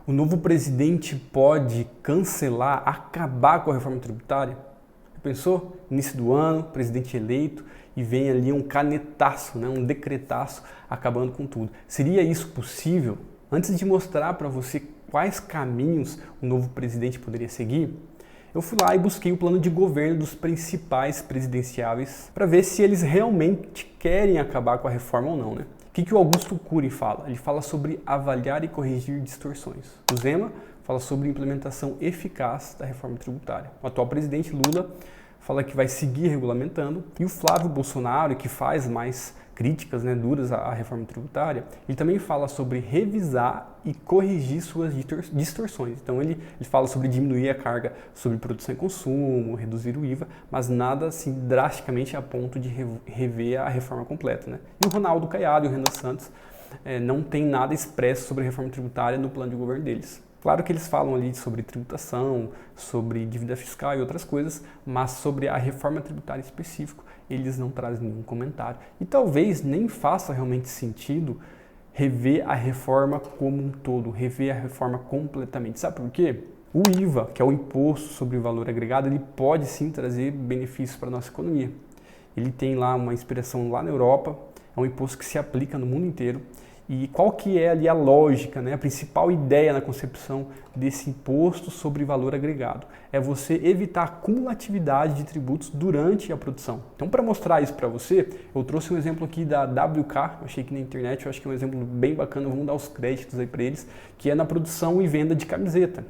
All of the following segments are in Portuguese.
O novo presidente pode cancelar, acabar com a reforma tributária? Pensou? Início do ano, presidente eleito, e vem ali um canetaço, um decretaço acabando com tudo. Seria isso possível? Antes de mostrar para você quais caminhos o novo presidente poderia seguir, eu fui lá e busquei o plano de governo dos principais presidenciáveis para ver se eles realmente querem acabar com a reforma ou não, né? O que o Augusto Cury fala? Ele fala sobre avaliar e corrigir distorções. O Zema fala sobre implementação eficaz da reforma tributária. O atual presidente Lula fala que vai seguir regulamentando. E o Flávio Bolsonaro, que faz mais críticas duras à reforma tributária, ele também fala sobre revisar e corrigir suas distorções. Então ele fala sobre diminuir a carga sobre produção e consumo, reduzir o IVA, mas nada assim drasticamente a ponto de rever a reforma completa. E o Ronaldo Caiado e o Renan Santos não tem nada expresso sobre a reforma tributária no plano de governo deles. Claro que eles falam ali sobre tributação, sobre dívida fiscal e outras coisas, mas sobre a reforma tributária em específico, eles não trazem nenhum comentário. E talvez nem faça realmente sentido rever a reforma como um todo, rever a reforma completamente. Sabe por quê? O IVA, que é o Imposto sobre o Valor Agregado, ele pode sim trazer benefícios para a nossa economia. Ele tem lá uma inspiração lá na Europa, é um imposto que se aplica no mundo inteiro. E qual que é ali a lógica, a principal ideia na concepção desse imposto sobre valor agregado? É você evitar a cumulatividade de tributos durante a produção. Então, para mostrar isso para você, eu trouxe um exemplo aqui da WK, eu achei que na internet, eu acho que é um exemplo bem bacana, vamos dar os créditos aí para eles, que é na produção e venda de camiseta.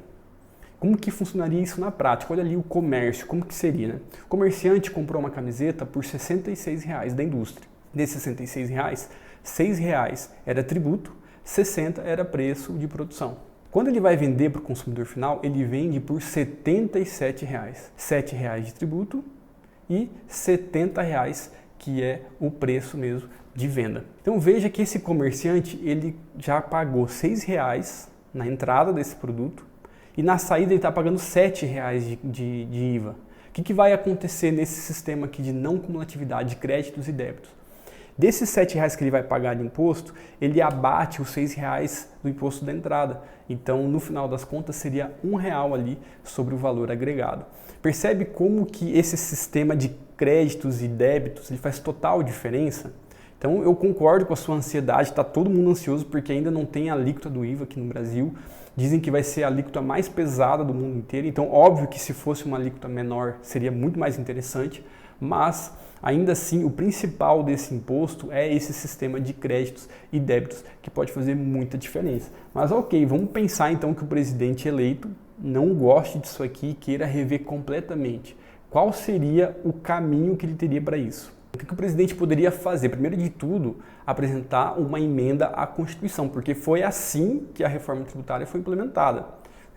Como que funcionaria isso na prática? Olha ali o comércio, como que seria, O comerciante comprou uma camiseta por R$ 66,00 da indústria. Desses R$ 66,00, R$ 6,00 era tributo, R$ 60,00 era preço de produção. Quando ele vai vender para o consumidor final, ele vende por R$ 77,00. R$ 7,00 de tributo e R$ 70,00 que é o preço mesmo de venda. Então veja que esse comerciante ele já pagou R$ 6,00 na entrada desse produto e na saída ele está pagando R$ 7,00 de IVA. O que vai acontecer nesse sistema aqui de não cumulatividade de créditos e débitos? Desses R$ 7,00 que ele vai pagar de imposto, ele abate os R$ 6,00 do imposto da entrada. Então, no final das contas, seria R$ 1,00 ali sobre o valor agregado. Percebe como que esse sistema de créditos e débitos ele faz total diferença? Então, eu concordo com a sua ansiedade, está todo mundo ansioso porque ainda não tem a alíquota do IVA aqui no Brasil. Dizem que vai ser a alíquota mais pesada do mundo inteiro, então óbvio que se fosse uma alíquota menor seria muito mais interessante, mas ainda assim o principal desse imposto é esse sistema de créditos e débitos que pode fazer muita diferença. Mas ok, vamos pensar então que o presidente eleito não goste disso aqui e queira rever completamente. Qual seria o caminho que ele teria para isso? O que o presidente poderia fazer? Primeiro de tudo, apresentar uma emenda à Constituição, porque foi assim que a reforma tributária foi implementada.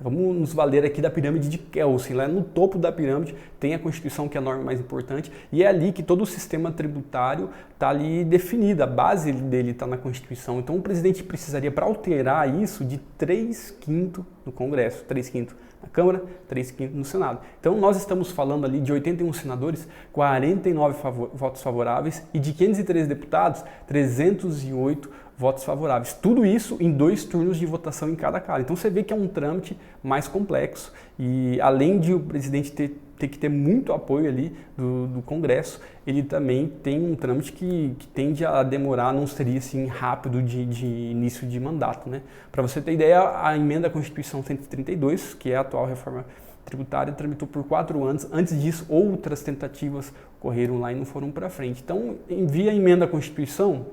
Vamos nos valer aqui da pirâmide de Kelsen. Lá no topo da pirâmide tem a Constituição, que é a norma mais importante, e é ali que todo o sistema tributário está ali definido, a base dele está na Constituição. Então o presidente precisaria, para alterar isso, de 3/5 no Congresso, 3/5 na Câmara, 3/5 no Senado. Então nós estamos falando ali de 81 senadores, 49 votos favoráveis e de 513 deputados, 308 votos favoráveis. Tudo isso em 2 turnos de votação em cada casa. Então você vê que é um trâmite mais complexo e além de o presidente ter que ter muito apoio ali do Congresso, ele também tem um trâmite que tende a demorar, não seria assim rápido de início de mandato, Para você ter ideia, a emenda à Constituição 132, que é a atual reforma tributária, tramitou por 4 anos. Antes disso, outras tentativas ocorreram lá e não foram para frente. Então, via a emenda à Constituição,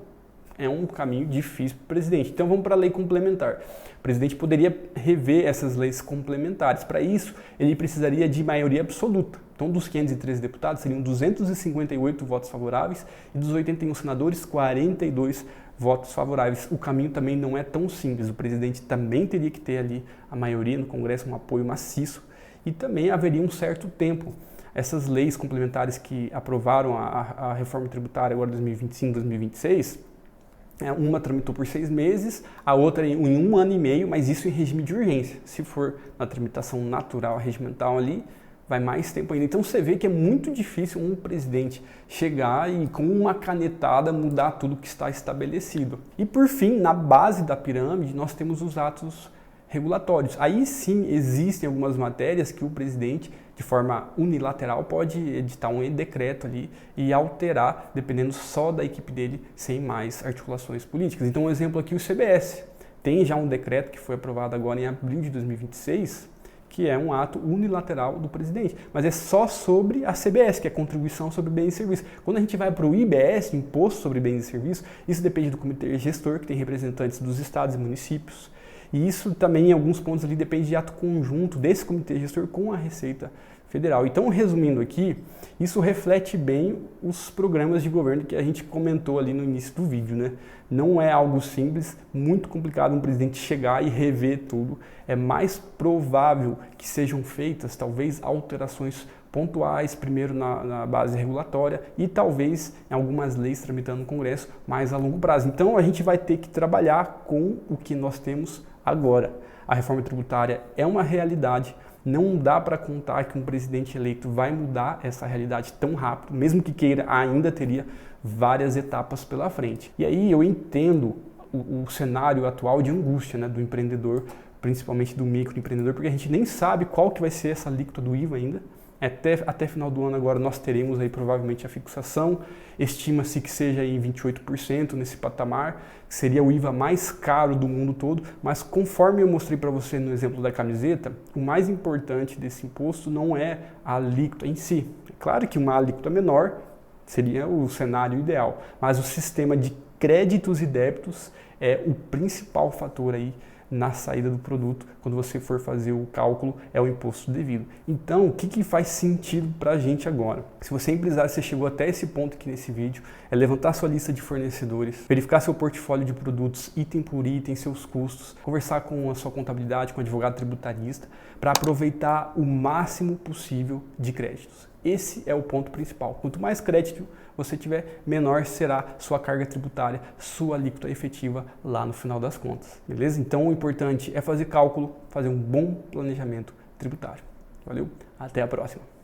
é um caminho difícil para o presidente. Então vamos para a lei complementar. O presidente poderia rever essas leis complementares. Para isso, ele precisaria de maioria absoluta. Então, dos 513 deputados, seriam 258 votos favoráveis e dos 81 senadores, 42 votos favoráveis. O caminho também não é tão simples. O presidente também teria que ter ali a maioria no Congresso, um apoio maciço e também haveria um certo tempo. Essas leis complementares que aprovaram a reforma tributária agora 2025, 2026, uma tramitou por 6 meses, a outra em 1 ano e meio, mas isso em regime de urgência. Se for na tramitação natural, regimental ali, vai mais tempo ainda. Então você vê que é muito difícil um presidente chegar e com uma canetada mudar tudo que está estabelecido. E por fim, na base da pirâmide, nós temos os atos regulatórios. Aí sim existem algumas matérias que o presidente, de forma unilateral, pode editar um decreto ali e alterar, dependendo só da equipe dele, sem mais articulações políticas. Então, um exemplo aqui, o CBS. Tem já um decreto que foi aprovado agora em abril de 2026, que é um ato unilateral do presidente, mas é só sobre a CBS, que é a contribuição sobre bens e serviços. Quando a gente vai para o IBS, Imposto sobre Bens e Serviços, isso depende do comitê gestor, que tem representantes dos estados e municípios, e isso também, em alguns pontos ali, depende de ato conjunto desse comitê gestor com a Receita Federal. Então, resumindo aqui, isso reflete bem os programas de governo que a gente comentou ali no início do vídeo, né? Não é algo simples, muito complicado um presidente chegar e rever tudo. É mais provável que sejam feitas, talvez, alterações pontuais, primeiro na base regulatória e talvez em algumas leis tramitando no Congresso mais a longo prazo. Então, a gente vai ter que trabalhar com o que nós temos agora. A reforma tributária é uma realidade. Não dá para contar que um presidente eleito vai mudar essa realidade tão rápido, mesmo que queira, ainda teria várias etapas pela frente. E aí eu entendo o cenário atual de angústia, né, do empreendedor, principalmente do microempreendedor, porque a gente nem sabe qual que vai ser essa alíquota do IVA ainda. Até final do ano agora nós teremos aí provavelmente a fixação, estima-se que seja aí 28% nesse patamar, que seria o IVA mais caro do mundo todo, mas conforme eu mostrei para você no exemplo da camiseta, o mais importante desse imposto não é a alíquota em si. É claro que uma alíquota menor seria o cenário ideal, mas o sistema de créditos e débitos é o principal fator aí na saída do produto, quando você for fazer o cálculo, é o imposto devido. Então, o que faz sentido para a gente agora? Se você empresário, você chegou até esse ponto aqui nesse vídeo, é levantar sua lista de fornecedores, verificar seu portfólio de produtos, item por item, seus custos, conversar com a sua contabilidade, com o advogado tributarista, para aproveitar o máximo possível de créditos. Esse é o ponto principal. Quanto mais crédito você tiver, menor será sua carga tributária, sua alíquota efetiva lá no final das contas. Beleza? Então o importante é fazer cálculo, fazer um bom planejamento tributário. Valeu? Até a próxima!